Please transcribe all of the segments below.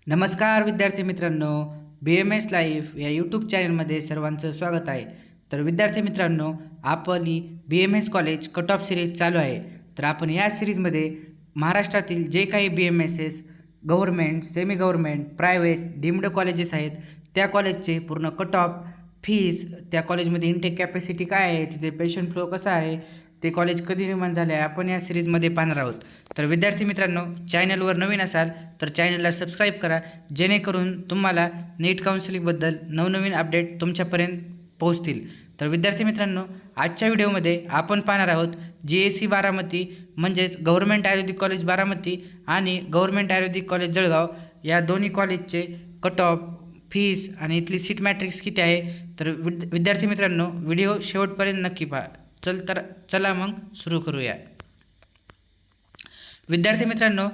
नमस्कार विद्यार्थी मित्रांनो, BMS लाईव्ह या यूट्यूब चॅनलमध्ये सर्वांचं स्वागत आहे. तर विद्यार्थी मित्रांनो, आपली BMS college cut off series चालू आहे. तर आपण या सिरीजमध्ये महाराष्ट्रातील जे काही BMSS government, semi government, private, deemed colleges आहेत, त्या कॉलेजचे पूर्ण कट ऑफ, फीस, त्या कॉलेजमध्ये इनटेक कॅपॅसिटी काय आहे, तिथे पेशंट फ्लो कसा आहे, ते कॉलेज कधी निर्माण झाले आहे, आपण या सिरीजमध्ये पाहणार आहोत. तर विद्यार्थी मित्रांनो, चॅनलवर नवीन असाल तर चॅनलला सबस्क्राईब करा, जेणेकरून तुम्हाला नीट काउन्सिलिंगबद्दल नवनवीन अपडेट तुमच्यापर्यंत पोहोचतील. तर विद्यार्थी मित्रांनो, आजच्या व्हिडिओमध्ये आपण पाहणार आहोत GSC बारामती म्हणजेच गव्हर्मेंट आयुर्वेदिक कॉलेज बारामती आणि गव्हर्मेंट आयुर्वेदिक कॉलेज जळगाव या दोन्ही कॉलेजचे कट ऑफ, फीस आणि इथली सीट मॅट्रिक्स किती आहे. तर विद्यार्थी मित्रांनो, व्हिडिओ शेवटपर्यंत नक्की पहा. चला मग सुरू करूया. विद्यार्थी मित्रांनो,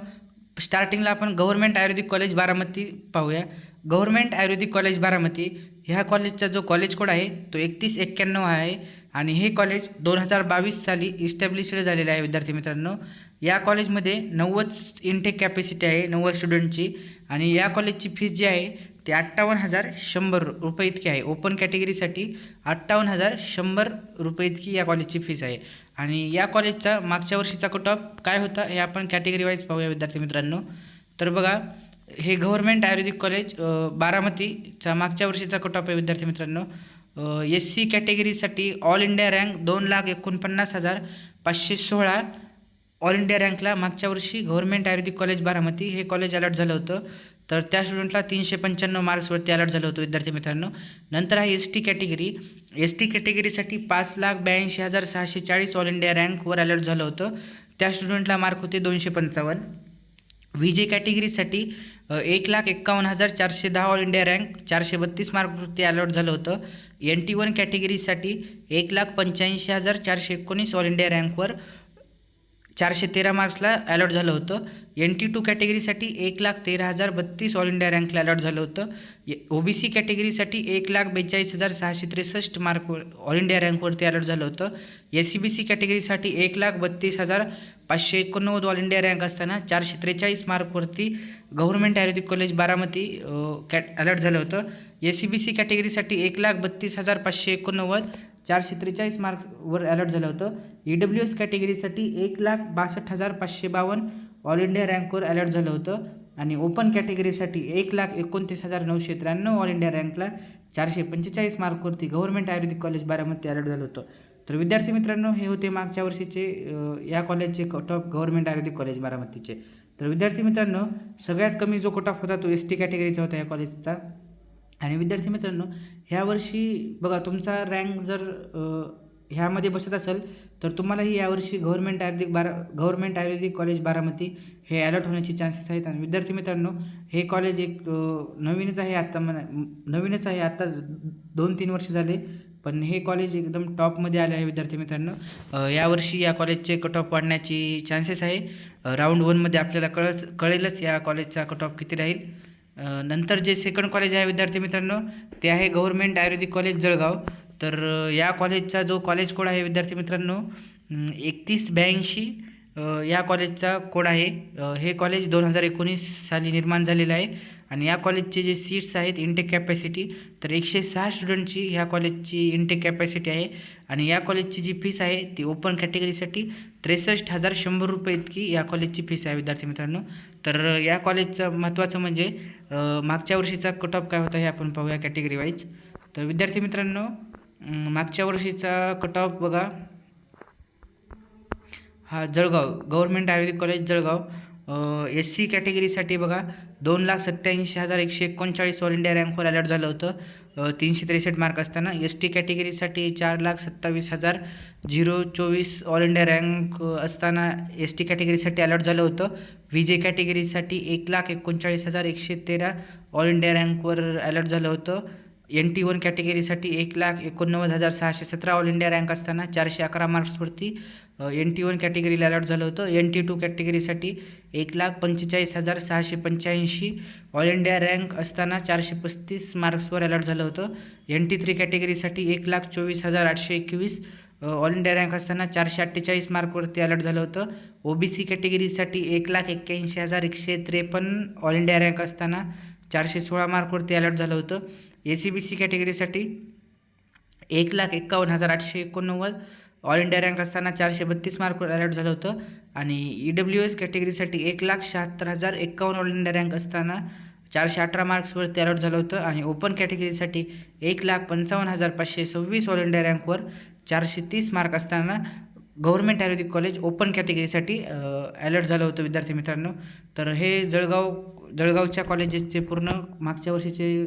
स्टार्टिंगला आपण गव्हर्मेंट आयुर्वेदिक कॉलेज बारामती पाहूया. गव्हर्मेंट आयुर्वेदिक कॉलेज बारामती ह्या कॉलेजचा जो कॉलेज कोड आहे तो 3191 आहे आणि हे कॉलेज 2022 साली इस्टॅब्लिश्ड झालेलं आहे. विद्यार्थी मित्रांनो, या कॉलेजमध्ये 90 इनटेक कॅपॅसिटी आहे, 90 स्टुडंटची, आणि या कॉलेजची फीस जी आहे ते 58,100 रुपये इतकी आहे. ओपन कॅटेगरीसाठी 58,100 रुपये इतकी या कॉलेजची फीस आहे. आणि या कॉलेजचा मागच्या वर्षीचा कट ऑफ काय होता हे आपण कॅटेगरी वाईज पाहूया विद्यार्थी मित्रांनो. तर बघा, हे गव्हर्मेंट आयुर्वेदिक कॉलेज बारामतीचा मागच्या वर्षीचा कट ऑफ आहे विद्यार्थी मित्रांनो. SC कॅटेगरीसाठी all India rank 2,49,516 all India रँकला मागच्या वर्षी गव्हर्मेंट आयुर्वेदिक कॉलेज बारामती हे कॉलेज अलॉट झालं होतं. तर त्या स्टुडंटला 395 मार्क्सवरती अलॉट झालं होतं विद्यार्थी मित्रांनो. नंतर आहे ST कॅटेगरी. ST कॅटेगरीसाठी 5,82,640 ऑल इंडिया रँकवर अलॉट झालं होतं. त्या स्टुडंटला मार्क होते 255. VJ कॅटेगरीसाठी 1,51,410 ऑल इंडिया रँक 432 मार्कवरती अलॉट झालं होतं. NT1 कॅटेगरीसाठी 1,85,419 ऑल इंडिया रँकवर 413 मार्क्सला अलॉट झालं होतं. NT2 कॅटेगरीसाठी 1,13,032 ऑल इंडिया रँकला अलॉट झालं होतं. OBC कॅटेगरीसाठी 1,42,663 मार्कवर ऑल इंडिया रँकवरती अलॉट झालं होतं. SCBC कॅटेगरीसाठी 1,32,589 ऑल इंडिया रँक असताना 443 मार्कवरती गव्हर्मेंट आयुर्वेदिक कॉलेज बारामती अलॉट झालं होतं. SCBC कॅटेगरीसाठी 1,32,589 443 मार्क्सवर अलॉट झालं होतं. EWS कॅटेगरीसाठी 1,62,552 ऑल इंडिया रँकवर अलॉट झालं होतं. आणि ओपन कॅटेगरीसाठी 1,29,993 ऑल इंडिया रँकला 445 मार्कवरती गव्हर्मेंट आयुर्वेदिक कॉलेज बारामती अलॉट झालं होतं. तर विद्यार्थी मित्रांनो, हे होते मागच्या वर्षीचे या कॉलेजचे कट ऑफ गव्हर्मेंट आयुर्वेदिक कॉलेज बारामतीचे. तर विद्यार्थी मित्रांनो, सगळ्यात कमी जो कट ऑफ होता तो ST कॅटेगरीचा होता या कॉलेजचा. आणि विद्यार्थी मित्रांनो, ह्या वर्षी बघा, तुमचा रँक जर ह्यामध्ये बसत असेल तर तुम्हालाही यावर्षी गव्हर्मेंट आयुर्वेदिक कॉलेज बारामती हे अलॉट होण्याचे चान्सेस आहेत. आणि विद्यार्थी मित्रांनो, हे कॉलेज एक नवीनच आहे, आत्ता 2-3 वर्ष झाले, पण हे कॉलेज एकदम टॉपमध्ये आले आहे विद्यार्थी मित्रांनो. यावर्षी या कॉलेजचे कट ऑफ वाढण्याची चान्सेस आहे. राऊंड 1मध्ये आपल्याला कळेलच या कॉलेजचा कट ऑफ किती राहील. नंतर जे सेकंड कॉलेज आहे विद्यार्थी मित्रांनो, ते आहे गव्हर्मेंट आयुर्वेदिक कॉलेज जळगाव. तर या कॉलेजचा जो कॉलेज कोड आहे विद्यार्थी मित्रांनो 3182 या कॉलेजचा कोड आहे. हे कॉलेज 2019 साली निर्माण झालेलं आहे. आणि या कॉलेजचे जे सीट्स आहेत, इनटेक कॅपॅसिटी, तर 106 स्टुडंटची ह्या कॉलेजची इनटेक कॅपॅसिटी आहे. आणि या कॉलेजची जी फीस आहे ती ओपन कॅटेगरीसाठी 63,100 रुपये इतकी या कॉलेजची फीस आहे विद्यार्थी मित्रांनो. तर या कॉलेजचं महत्त्वाचं म्हणजे मागच्या वर्षीचा कट ऑफ काय होता हे आपण पाहूया कॅटेगरी वाईज. तर विद्यार्थी मित्रांनो, मागच्या वर्षीचा कट ऑफ बघा, हा जळगाव गव्हर्मेंट आयुर्वेदिक कॉलेज जळगाव SC कॅटेगरीसाठी बघा 2,87,139 ऑल इंडिया रँकवर अलॉट झालं होतं 363 मार्क असताना. ST कॅटेगरीसाठी 4,27,024 ऑल इंडिया रँक असताना ST कॅटेगरीसाठी अलॉट झालं होतं. VJ कॅटेगरीसाठी 1,39,113 ऑल इंडिया रँकवर अलॉट झालं होतं. NT1 कॅटेगरीसाठी 1,89,617 ऑल इंडिया रँक असताना 411 मार्क्सवरती NT1 कॅटेगरीला अलॉट झालं होतं. NT2 कॅटेगरीसाठी 1,45,685 ऑल इंडिया रँक असताना 435 मार्क्सवर अलॉट झालं होतं. NT3 कॅटेगरीसाठी 1,24,821 ऑल इंडिया रँक असताना 448 मार्कवरती अलर्ट झालं होतं. OBC कॅटेगरीसाठी 1,81,153 ऑल इंडिया रँक असताना 416 मार्कवरती अलर्ट झालं होतं. ACBC कॅटेगरीसाठी 1,51,889 ऑल इंडिया रँक असताना 432 मार्कवर अलर्ट झालं होतं. आणि EWS कॅटेगरीसाठी 1,76,051 ऑल इंडिया रँक असताना 418 मार्क्सवरती अलर्ट झालं होतं. आणि ओपन कॅटेगरीसाठी 1,55,526 ऑल इंडिया रँकवर 430 मार्क असताना गव्हर्नमेंट आयुर्वेदिक कॉलेज ओपन कॅटेगरीसाठी अलर्ट झालं होतं विद्यार्थी मित्रांनो. तर हे जळगावच्या कॉलेजेसचे पूर्ण मागच्या वर्षीचे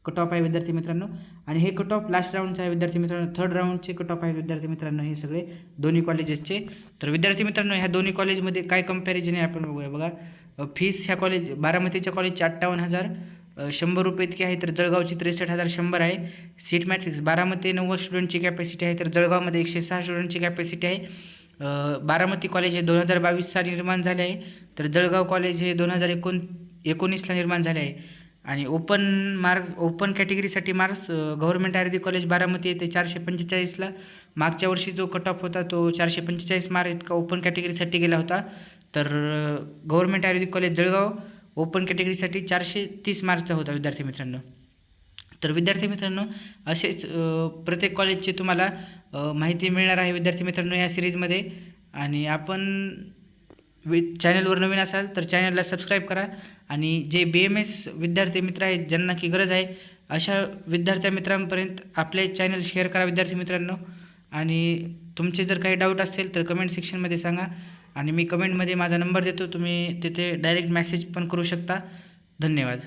कट ऑफ आहे विद्यार्थी मित्रांनो. आणि हे कट ऑफ लास्ट राऊंडचं आहे विद्यार्थी मित्रांनो. थर्ड राऊंडचे कट ऑफ आहे विद्यार्थी मित्रांनो हे सगळे दोन्ही कॉलेजेसचे. तर विद्यार्थी मित्रांनो ह्या दोन्ही कॉलेजमध्ये काय कंपॅरिझन आहे आपण बघूया. बघा, फीस ह्या कॉलेज बारामतीच्या कॉलेजचे 58,100 रुपये इतकी आहे, तर जळगावची 63,100 आहे. सीट मॅट्रिक्स बारामती 90 स्टुडंटची कॅपॅसिटी आहे, तर जळगावमध्ये 106 स्टुडंटची कॅपॅसिटी आहे. बारामती कॉलेज हे 2022 साली निर्माण झाले आहे, तर जळगाव कॉलेज हे 2019ला निर्माण झाले आहे. आणि ओपन कॅटेगरीसाठी मार्क्स गव्हर्नमेंट आयुर्वेदिक कॉलेज बारामती येते 445ला. मागच्या वर्षी जो कट ऑफ होता तो 445 मार्क इतका ओपन कॅटेगरीसाठी गेला होता. तर गव्हर्नमेंट आयुर्वेदिक कॉलेज जळगाव ओपन कॅटेगरीसाठी 430 मार्कचा होता विद्यार्थी मित्रांनो. तर विद्यार्थी मित्रांनो असेच प्रत्येक कॉलेजची तुम्हाला माहिती मिळणार आहे विद्यार्थी मित्रांनो या सिरीजमध्ये. आणि आपण चॅनलवर नवीन असाल तर चॅनलला सबस्क्राईब करा. आणि जे BMS विद्यार्थी मित्र आहेत ज्यांना की गरज आहे अशा विद्यार्थी मित्रांपर्यंत आपले चॅनल शेअर करा विद्यार्थी मित्रांनो. आणि तुमचे जर काही डाऊट असतील तर कमेंट सेक्शनमध्ये सांगा, आणि मी कमेंटमध्ये माझा नंबर देतो, तुम्ही तिथे डायरेक्ट मेसेज पण करू शकता. धन्यवाद.